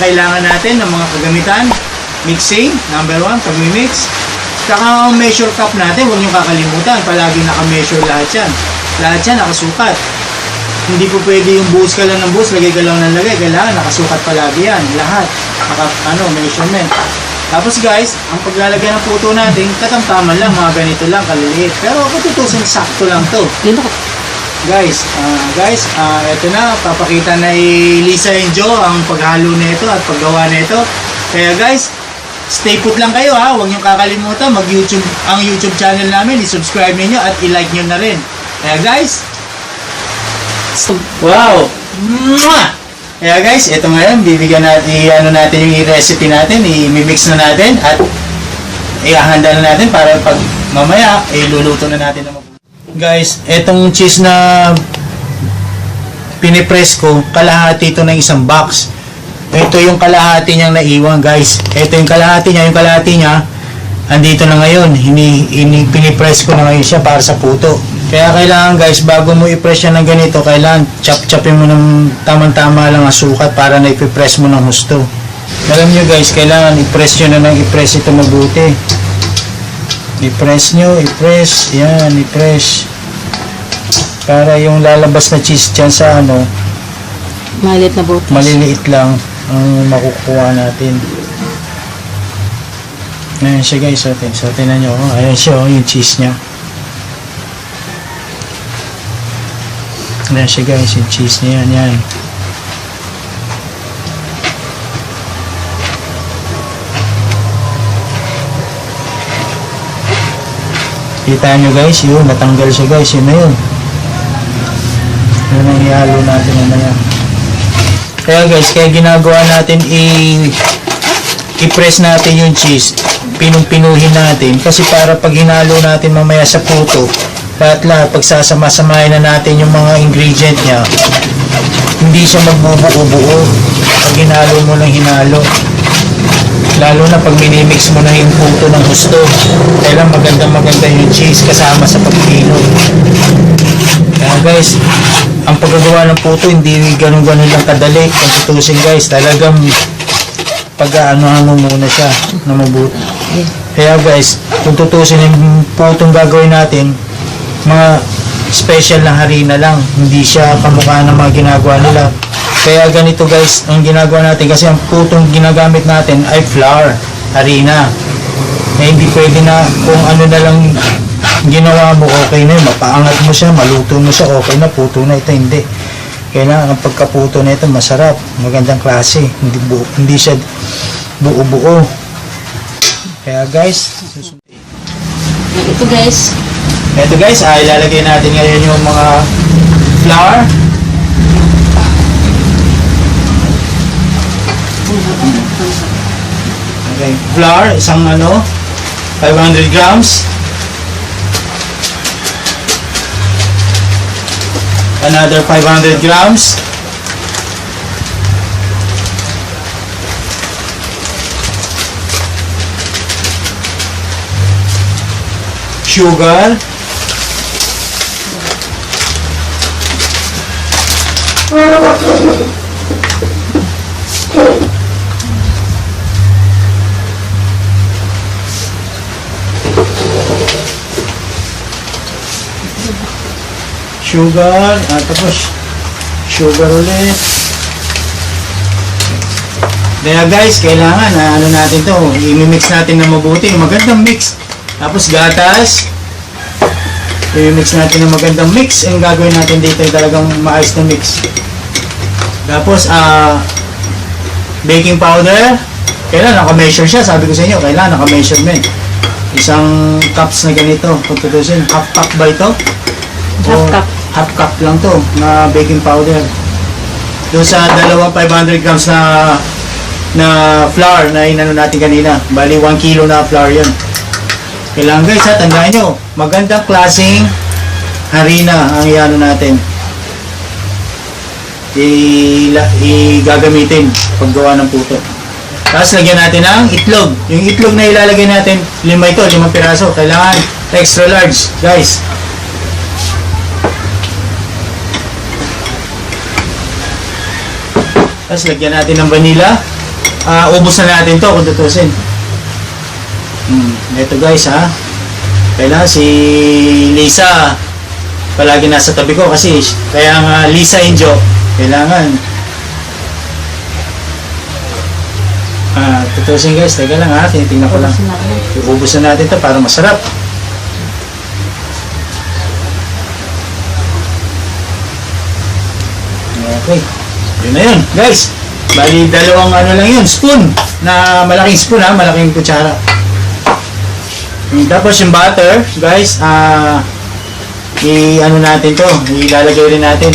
kailangan natin ng mga kagamitan. Mixing, number 1, pag-mix. Saka ang measure cup natin, huwag nyo kakalimutan. Palagi naka-measure lahat yan. Lahat yan nakasukat. Hindi po pwede yung buhos ka lang ng buhos, lagay ka lang ng lagay. Kailangan nakasukat palagi yan. Lahat. Measurement. Tapos guys, ang paglalagay ng puto natin, katamtaman lang, mga ganito lang, kaliliit. Pero kung tutusin, sakto lang to. Guys, eto na, papakita na Lisa and Joe ang paghalo nito at paggawa nito. Kaya guys, stay put lang kayo ha, huwag niyong kakalimutan mag-YouTube, ang YouTube channel namin, i-subscribe niyo at i-like niyo na rin. Kaya guys, wow! Kaya guys, ito ngayon, bibigyan natin, natin yung recipe natin, i-mix na natin at ihahanda na natin para pag mamaya, iluluto na natin na mabuti. Guys, itong cheese na pinipress ko, kalahati ito ng isang box. Ito yung kalahati niyang naiwan, guys. Ito yung kalahati niya, andito na ngayon. Pinipress ko na ngayon siya para sa puto. Kaya kailangan, guys, bago mo i-press siya ng ganito, kailangan chop-chopin mo ng tamang-tama lang ang sukat para na ipipress mo ng husto. Alam nyo, guys, kailangan i-press nyo na nang i-press ito mabuti. I-press nyo, i-press. Yan, i-press. Para yung lalabas na cheese dyan sa maliliit na butas. Maliliit lang ang makukuha natin. Ayan siya, guys. So, tingnan nyo. Ayan siya, yung cheese nya. Ayan siya, guys. Yung cheese nya yan. Kita nyo, guys. Yun, natanggal siya, guys. Yun na yun. Yun ang ihalo natin mamaya. Kaya guys, kaya ginagawa natin i-press natin yung cheese, pinuhin natin kasi para pag hinalo natin mamaya sa puto, lahat pagsasama-samahin na natin yung mga ingredient niya, hindi siya magbubuo-buo pag hinalo mo ng hinalo. Lalo na pag minimix mo na yung puto ng gusto, kailan maganda yung cheese kasama sa pagpino. Kaya guys, ang paggagawa ng puto hindi ganun-ganun lang kadali. Kung tutusin, guys, talagang pag-ano muna siya na mabuti. Kaya guys, kung tutusin yung putong gagawin natin, mga special na harina lang, hindi siya kamukha ng mga ginagawa nila. Kaya ganito, guys, ang ginagawa natin kasi ang putong ginagamit natin ay flour, harina. Hindi pwede na kung ano na lang ginawa mo, okay na yun, mapaangat mo siya, maluto mo siya, okay na, puto na. Ito hindi. Kailangan ang pagkaputo na ito masarap, magandang klase, hindi siya buo-buo. Kaya guys, ito guys, ilalagay natin ngayon yung mga flour. Okay, flour, isang 500 grams. Another 500 grams. Sugar. Sugar, tapos sugar ulit. Kaya guys, kailangan natin to, i-mix natin na mabuti, magandang mix. Tapos gatas, i-mix natin na magandang mix. Ang gagawin natin dito ay talagang maayos na mix. Tapos baking powder, kailangan naka-measure siya, sabi ko sa inyo, kailangan naka-measurement. Isang cups na ganito, kung tutusin, half cup ba ito? Half cup lang to na baking powder. Doon sa dalawang 500 grams na flour na inano natin kanina. Bali 1 kilo na flour yun. Kailangan guys, tandaan nyo, magandang klaseng harina ang iano natin. Gagamitin paggawa ng puto. Tapos lagyan natin ng itlog. Yung itlog na ilalagay natin, 5 piraso. Kailangan extra large, guys. Tapos lagyan natin ng vanilla. ubos na natin to kung tutusin. Ito guys ha. Kailangan si Lisa palagi nasa tabi ko kasi kaya nga Lisa Injo kailangan tutusin guys. Teka lang ha, tinitingnan ko lang. Ubos na natin to para masarap. Okay, yun na yun guys. Bali dalawang ano lang yun, spoon na malaking spoon ha, malaking kutsara. Tapos yung butter guys, i-ano natin to, ilalagay rin natin.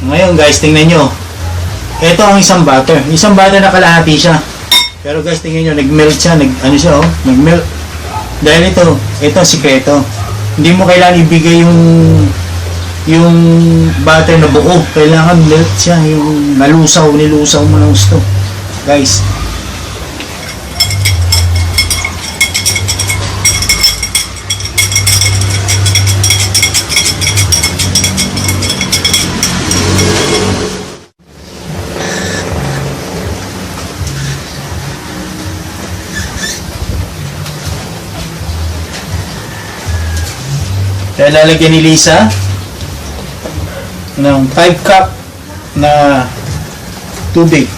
Ngayon guys, tingnan nyo. Ito ang isang butter na kalahati siya. Pero guys, tingnan nyo, nag-melt siya, ano siya oh, nag-melt. Dahil ito ang sikreto. Hindi mo kailangan ibigay yung butter na buo. Kailangan melt siya, yung nilusaw mo ng gusto. Guys. Kaya lalagyan ni Lisa ng 5 cup na tubig.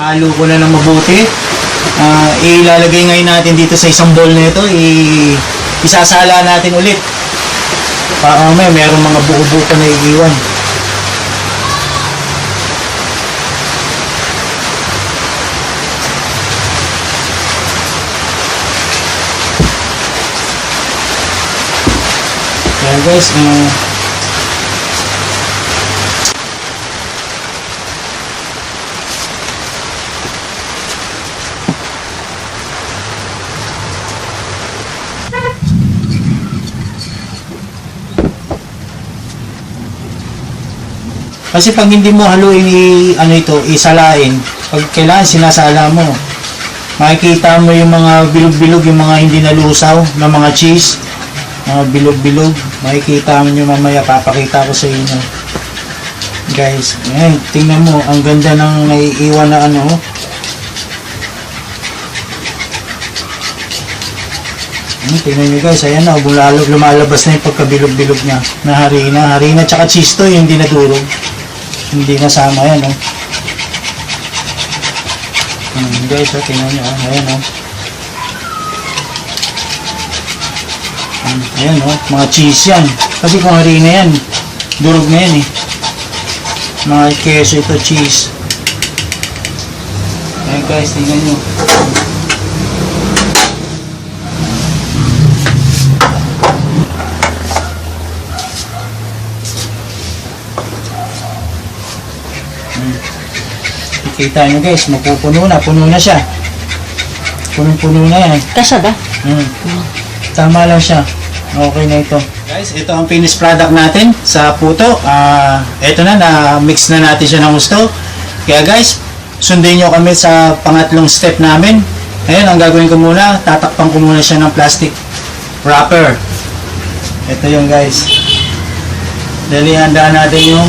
Halo ko na ng mabuti. Ilalagay ngayon natin dito sa isang bowl na ito. Isasala natin ulit. Para merong mga buo-buo pa na iiwan. Ayan guys, kasi pag hindi mo haluin isalain, pag kailangan sinasala mo, makikita mo yung mga bilog-bilog, yung mga hindi nalusaw na mga cheese, mga bilog-bilog, makikita mo nyo mamaya, papakita ko sa inyo guys. Ayan, tingnan mo, ang ganda ng naiiwan na ano. Tingnan nyo guys, ayan na, lumalabas na yung pagkabilog-bilog niya na harina tsaka cheese to, yung hindi nadurog, hindi nasama yan oh. Guys, tingnan nyo, ayan oh. Ayan oh, mga cheese yan, kasi kung harina yan, durog na yan eh. Mga keso ito, cheese. Ayan guys, tingnan nyo. Kita nyo guys, puno na siya. Punong-puno na yan. Kasya ba? Tama lang siya. Okay na ito. Guys, ito ang finished product natin sa puto. Ito na mix na natin siya ng gusto. Kaya guys, sundin nyo kami sa pangatlong step namin. Ngayon, ang gagawin ko muna, tatakpan ko muna siya ng plastic wrapper. Ito yung guys. Dali, handa natin yung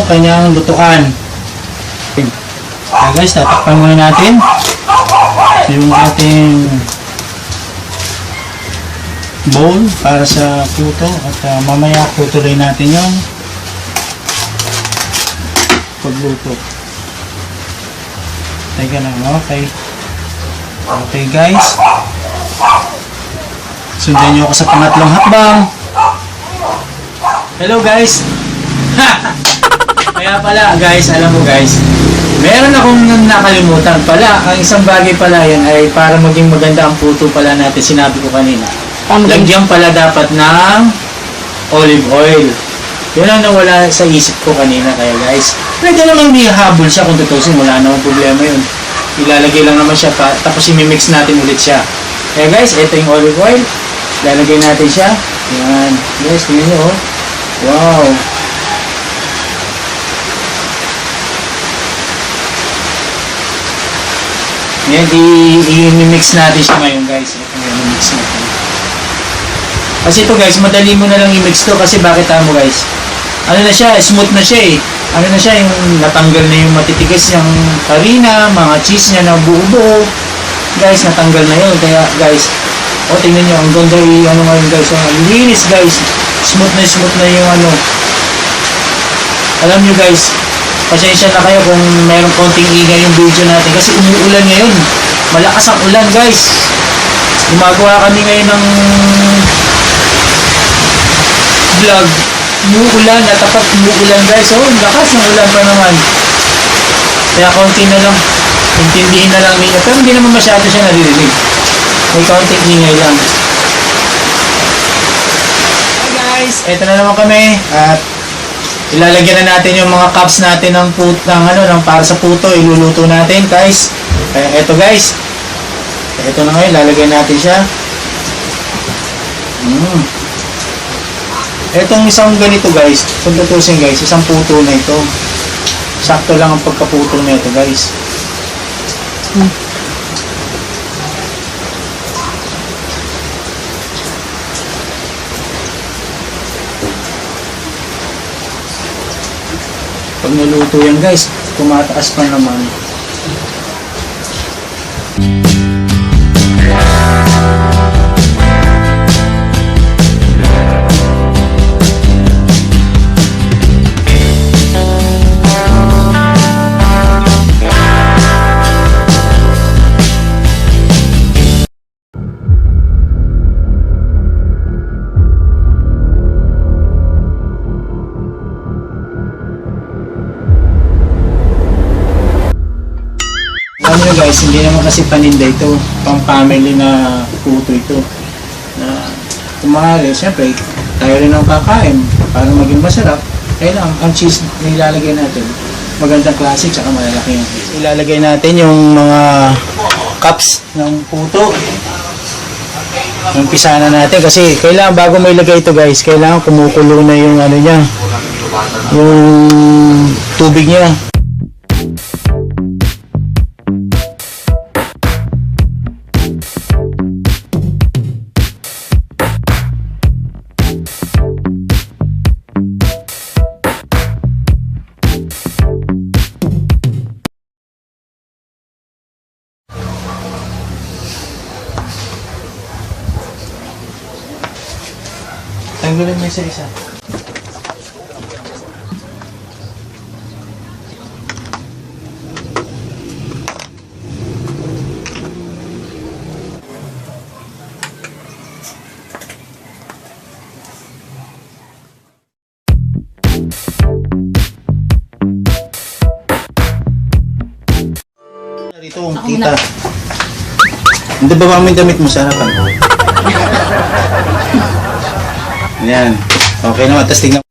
kanyang lutuan. Okay guys, tatakpan muna natin yung ating bowl para sa puto at mamaya tutuloy natin yung pagluto. Teka lang, okay. Okay guys. Sundan nyo ako sa pangatlong hakbang. Hello guys. Kaya pala guys, alam mo guys, meron akong nakalimutan pala. Ang isang bagay pala yan ay para maging maganda ang puto pala natin, sinabi ko kanina. Lagyan pala dapat ng olive oil. Yun ang nawala sa isip ko kanina. Kaya guys, pwede namang dihabol siya kung tutusin. Wala namang problema yun. Ilalagay lang naman siya tapos imimix natin ulit siya. Kaya guys, ito yung olive oil. Ilalagay natin siya. Yan. Guys, tingnan nyo oh. Wow. Yan, i-mix natin siya ngayon guys. Ito ngayon, i-mix natin. Kasi ito guys, madali mo na lang i-mix to kasi bakit mo guys? Ano na siya, smooth na siya eh. Ano na siya, yung natanggal na yung matitigas yung harina, mga cheese niya na buo-buo. Guys, natanggal na yun. Kaya guys, tingnan nyo, ang ganda yung ano ngayon guys. Ang linis guys. Smooth na yung ano. Alam nyo guys, pasensya na kayo kung mayroong konting ingay yung video natin kasi umuulan ngayon. Malakas ang ulan guys. Gumagawa kami ngayon ng vlog. Umuulan, natapat umuulan guys. Oh, lakas ng ulan pa naman. Kaya konti na lang. Intindihin na lang ninyo. Pero hindi naman masyado siya naririnig. May konting ingay lang. Hi guys, eto na naman kami. At ilalagyan na natin yung mga cups natin ng para sa puto. Iluluto natin guys. Kaya eto guys. Eto na ngayon, lalagyan natin siya. Etong isang ganito guys, kung tutusin guys, isang puto na ito. Sakto lang ang pagkaputo na ito guys. Pag naluto yan guys, tumataas pa naman. Alam nyo guys, hindi naman kasi paninda ito, pang family na puto ito. Na kumahali, siyempre, tayo rin ang kakain para maging masarap. Kaya lang, ang cheese na ilalagay natin, magandang klase, tsaka malalaki yung cheese. Ilalagay natin yung mga cups ng puto. Umpisa na natin kasi kailangan bago may ilagay ito guys, kailangan kumukulo na yung ano niya, yung tubig niya. Tanggalin mo isa-isa. Dito, tita. Hindi ba mami damit mo sa harapan? Yan. Okay naman. Tapos tingnan.